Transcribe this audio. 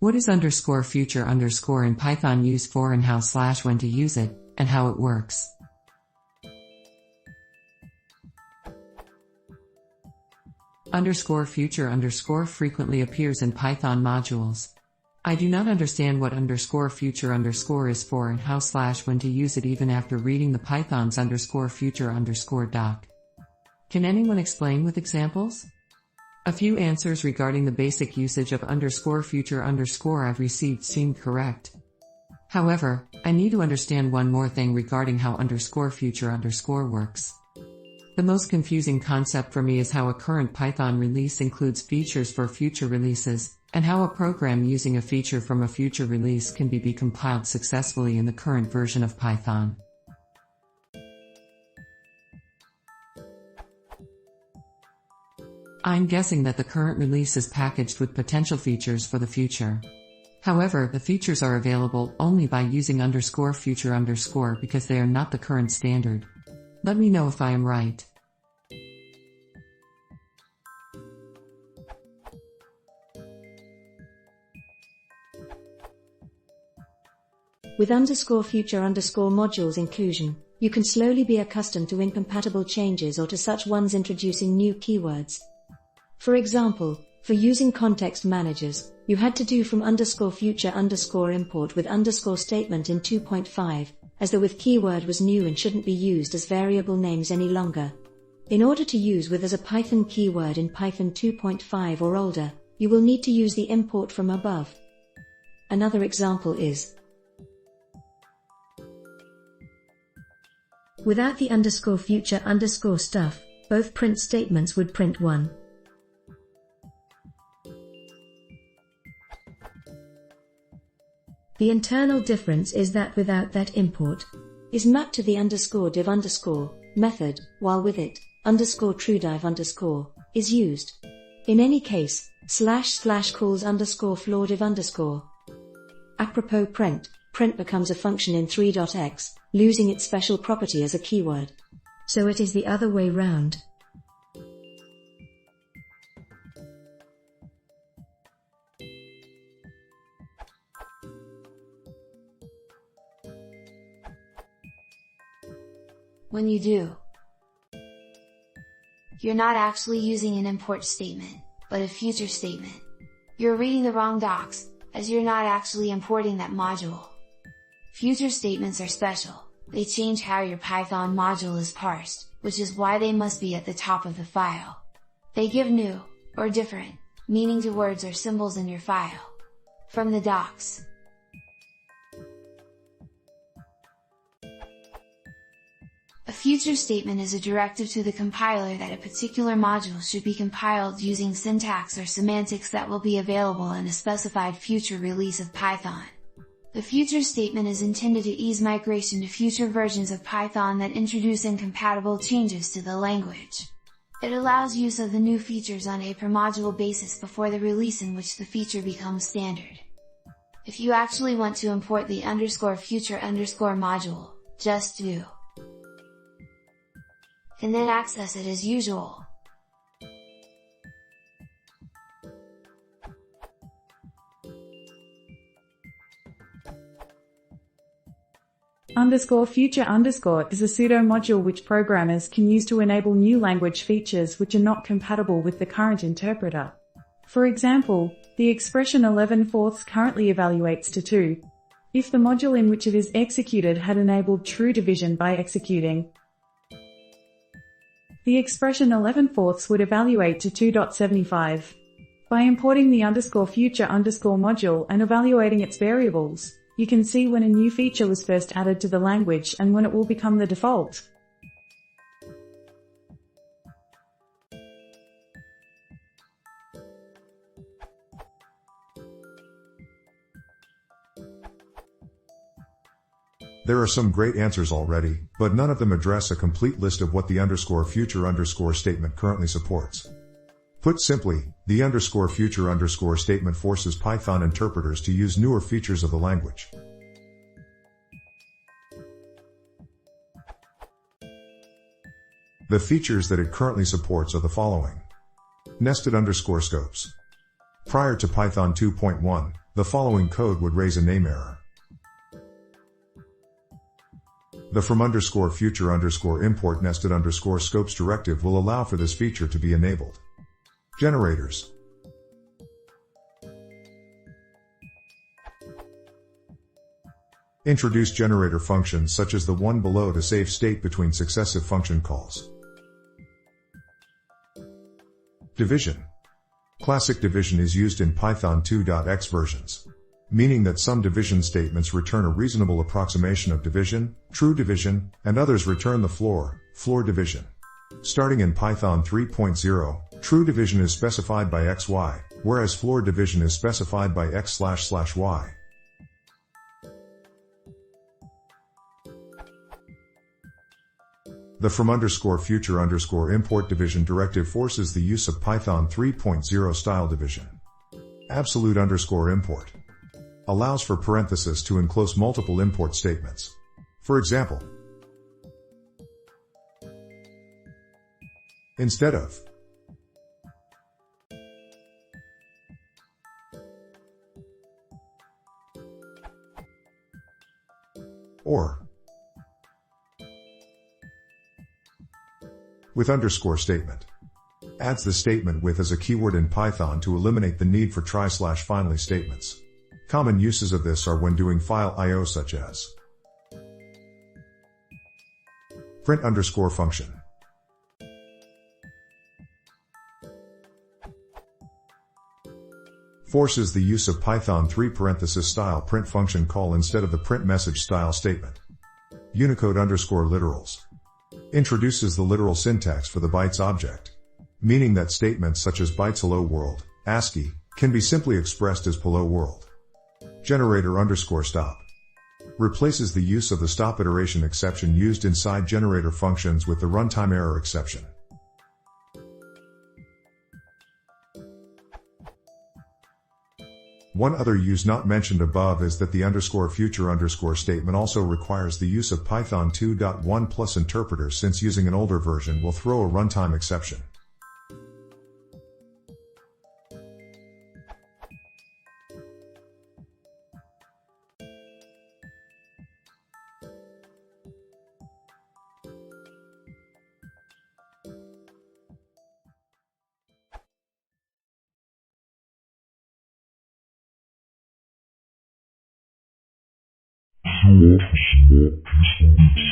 What is underscore future underscore in Python used for and how / when to use it, and how it works? Underscore future underscore frequently appears in Python modules. I do not understand what underscore future underscore is for and how / when to use it even after reading the Python's underscore future underscore doc. Can anyone explain with examples? A few answers regarding the basic usage of underscore future underscore I've received seemed correct. However, I need to understand one more thing regarding how underscore future underscore works. The most confusing concept for me is how a current Python release includes features for future releases, and how a program using a feature from a future release can be compiled successfully in the current version of Python. I'm guessing that the current release is packaged with potential features for the future. However, the features are available only by using underscore future underscore because they are not the current standard. Let me know if I am right. With underscore future underscore modules inclusion, you can slowly be accustomed to incompatible changes or to such ones introducing new keywords. For example, for using context managers, you had to do from underscore future underscore import with underscore statement in 2.5, as the with keyword was new and shouldn't be used as variable names any longer. In order to use with as a Python keyword in Python 2.5 or older, you will need to use the import from above. Another example is, without the underscore future underscore stuff, both print statements would print 1. The internal difference is that without that import is mapped to the underscore div underscore method, while with it, underscore true div underscore is used. In any case, / calls underscore floor div underscore. Apropos print becomes a function in 3.x, losing its special property as a keyword. So it is the other way round. When you do, you're not actually using an import statement, but a future statement. You're reading the wrong docs, as you're not actually importing that module. Future statements are special. They change how your Python module is parsed, which is why they must be at the top of the file. They give new, or different, meaning to words or symbols in your file. From the docs. A future statement is a directive to the compiler that a particular module should be compiled using syntax or semantics that will be available in a specified future release of Python. The future statement is intended to ease migration to future versions of Python that introduce incompatible changes to the language. It allows use of the new features on a per module basis before the release in which the feature becomes standard. If you actually want to import the underscore future underscore module, just do. And then access it as usual. Underscore future underscore is a pseudo module which programmers can use to enable new language features which are not compatible with the current interpreter. For example, the expression 11/4 currently evaluates to 2. If the module in which it is executed had enabled true division by executing, the expression 11/4 would evaluate to 2.75. By importing the underscore future underscore module and evaluating its variables, you can see when a new feature was first added to the language and when it will become the default. There are some great answers already, but none of them address a complete list of what the underscore future underscore statement currently supports. Put simply, the underscore future underscore statement forces Python interpreters to use newer features of the language. The features that it currently supports are the following. Nested underscore scopes. Prior to Python 2.1, The following code would raise a name error. The from_future_import nested_scopes directive will allow for this feature to be enabled. Generators. Introduce generator functions such as the one below to save state between successive function calls. Division. Classic division is used in Python 2.x versions, meaning that some division statements return a reasonable approximation of division, true division, and others return the floor division. Starting in Python 3.0, true division is specified by xy, whereas floor division is specified by x//y. The from_future_import division directive forces the use of Python 3.0 style division. Absolute_import allows for parenthesis to enclose multiple import statements. For example, instead of or with underscore statement. Adds the statement with as a keyword in Python to eliminate the need for try/finally statements. Common uses of this are when doing file I/O, such as print_function. Forces the use of Python 3 style print function call instead of the print message style statement. Unicode_literals. Introduces the literal syntax for the bytes object, meaning that statements such as bytes hello world, ASCII, can be simply expressed as hello world. Generator_stop. Replaces the use of the stop iteration exception used inside generator functions with the runtime error exception. One other use not mentioned above is that the _future_ statement also requires the use of Python 2.1 plus interpreter, since using an older version will throw a runtime exception. If you want a small piece of this,